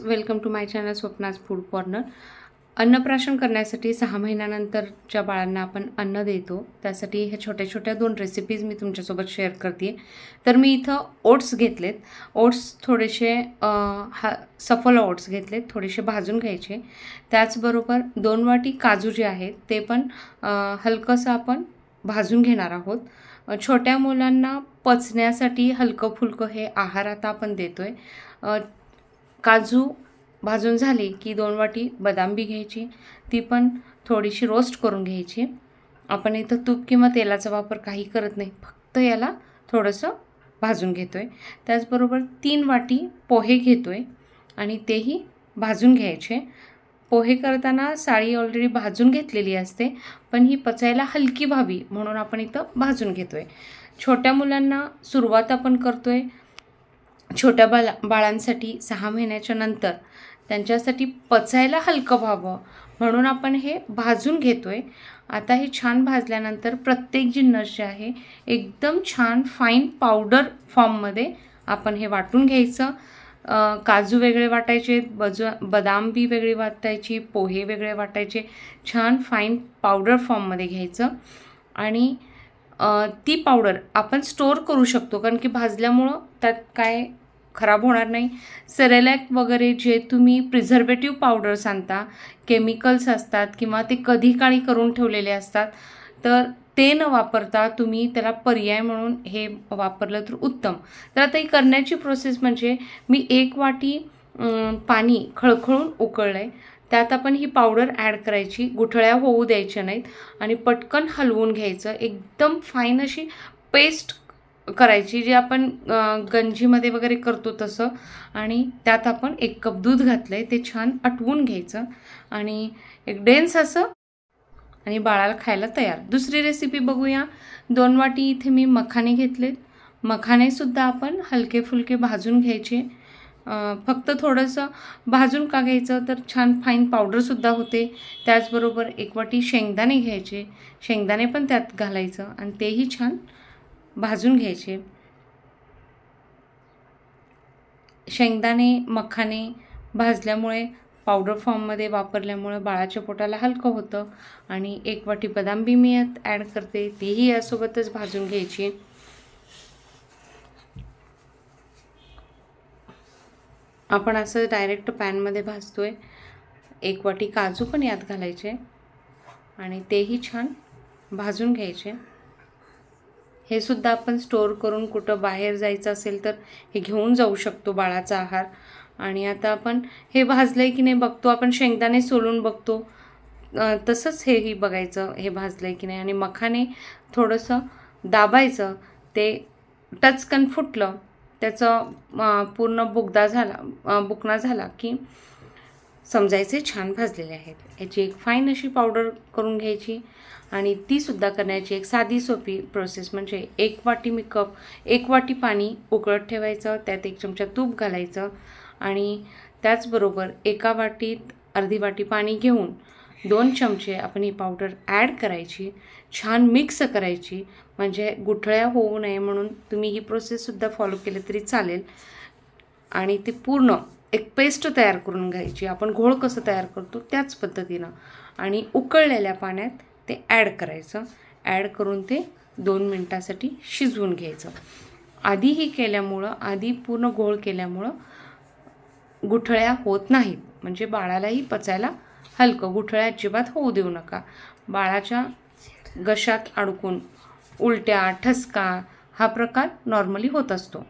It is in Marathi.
Welcome to my channel Swapna's food corner. अन्नप्राशन करण्यासाठी 6 महिन्यानंतरच्या बाळांना आपण अन्न देतो, त्यासाठी हे छोट्या छोट्या 2 रेसिपीज मी तुमच्यासोबत शेअर करते। तर मी इथं ओट्स घेतलेत। ओट्स थोडेसे सफल ओट्स घेतलेत, थोडेसे भाजून घ्यायचे। त्याचबरोबर 2 वाटी काजू जे आहेत ते पण हलकंसं आपण भाजून घेणार आहोत। छोट्या मुलांना पचण्यासाठी हलकं फुलकं हे आहार आता आपण देतोय। काजू भाजून झाले की 2 वाटी बदाम बी घ्यायची, ती पण थोडीशी रोस्ट करून घ्यायची। आपण इथं तूप किंवा तेलाचा वापर काही करत नाही, फक्त याला थोडंसं भाजून घेतोय। त्याचबरोबर 3 वाटी पोहे घेतोय आणि तेही भाजून घ्यायचे। पोहे करताना साळी ऑलरेडी भाजून घेतलेली असते, पण ही पचायला हलकी व्हावी म्हणून आपण इथं भाजून घेतोय। छोट्या मुलांना सुरुवात आपण करतोय छोट्या बाळांसाठी 6 महिन्याच्या नंतर त्यांच्यासाठी पचायला हलकं व्हावं म्हणून आपण हे भाजून घेतोय। आता हे छान भाजल्यानंतर प्रत्येक जिन्नस जे आहे एकदम छान फाईन पावडर फॉर्ममध्ये आपण हे वाटून घ्यायचं। काजू वेगळे वाटायचे, बदाम बी वेगळी वाटायची, पोहे वेगळे वाटायचे, छान फाईन पावडर फॉर्ममध्ये घ्यायचं। आणि ती पावडर आपण स्टोर करू शकतो, कारण की भाजल्यामुळं त्यात काय खराब होणार नाही। सेरेलॅक वगैरे जे तुम्ही प्रिझर्वेटिव्ह पावडर्स आणता, केमिकल्स असतात किंवा ते कधी काळी करून ठेवलेले असतात, तर ते न वापरता तुम्ही त्याला पर्याय म्हणून हे वापरलं तर उत्तम। तर आता ही करण्याची प्रोसेस म्हणजे मी 1 वाटी पाणी खळखळून उकळलं आहे, त्यात आपण ही पावडर ॲड करायची, गुठळ्या होऊ द्यायच्या नाहीत आणि पटकन हलवून घ्यायचं। एकदम फाईन अशी पेस्ट करायची, जी आपण गंजीमध्ये वगैरे करतो तसं। आणि त्यात आपण 1 कप दूध घातलंय, ते छान आटवून घ्यायचं आणि एक डेन्स असं आणि बाळाला खायला तयार। दुसरी रेसिपी बघूया। 2 वाटी इथे मी मखाने घेतलेत। मखानेसुद्धा आपण हलके फुलके भाजून घ्यायचे। फक्त थोडंसं भाजून का घ्यायचं, तर छान फाईन पावडरसुद्धा होते। त्याचबरोबर 1 वाटी शेंगदाणे घ्यायचे, शेंगदाणे पण त्यात घालायचं आणि तेही छान भाजून घ्यायचे। शेंगदाणे मखाने भाजल्यामुळे पावडर फॉर्ममध्ये वापरल्यामुळे बाळाच्या पोटाला हलकं होतं। आणि 1 वाटी बदाम बी मी यात ॲड करते, तेही यासोबतच भाजून घ्यायची। आपण असं डायरेक्ट पॅनमध्ये भाजतोय। 1 वाटी काजू पण यात घालायचे आणि तेही छान भाजून घ्यायचे। हे सुद्धा आपण स्टोर करून कुठं बाहेर जायचं असेल तर हे घेऊन जाऊ शकतो बाळाचा आहार। आणि आता आपण हे भाजलंय की नाही बघतो, आपण शेंगदाणे सोलून बघतो तसंच हेही बघायचं हे भाजलंय की नाही। आणि मखाने थोडंसं दाबायचं, ते टचकन फुटलं, त्याचं पूर्ण बुकना झाला की समजायचे छान भाजलेले आहेत। याची एक फाईन अशी पावडर करून घ्यायची आणि ती सुद्धा करण्याची एक साधी सोपी प्रोसेस म्हणजे 1 वाटी पाणी उकळत ठेवायचं, त्यात 1 चमचा तूप घालायचं आणि त्याचबरोबर 1 वाटीत अर्धी वाटी पाणी घेऊन 2 चमचे आपण ही पावडर ॲड करायची, छान मिक्स करायची। म्हणजे गुठळ्या होऊ नये म्हणून तुम्ही ही प्रोसेससुद्धा फॉलो केली तरी चालेल। आणि ते पूर्ण एक पेस्ट तयार करून घ्यायची, आपण घोळ कसं तयार करतो त्याच पद्धतीनं। आणि उकळलेल्या पाण्यात ते ॲड करायचं, ॲड करून ते 2 मिनटासाठी शिजवून घ्यायचं। आधी पूर्ण घोळ केल्यामुळं गुठळ्या होत नाहीत, म्हणजे बाळालाही पचायला हलकं। गुठळ्या अजिबात होऊ देऊ नका। बाळाच्या घशात अडकून उलट्या ठसका हा प्रकार नॉर्मली होत असतो।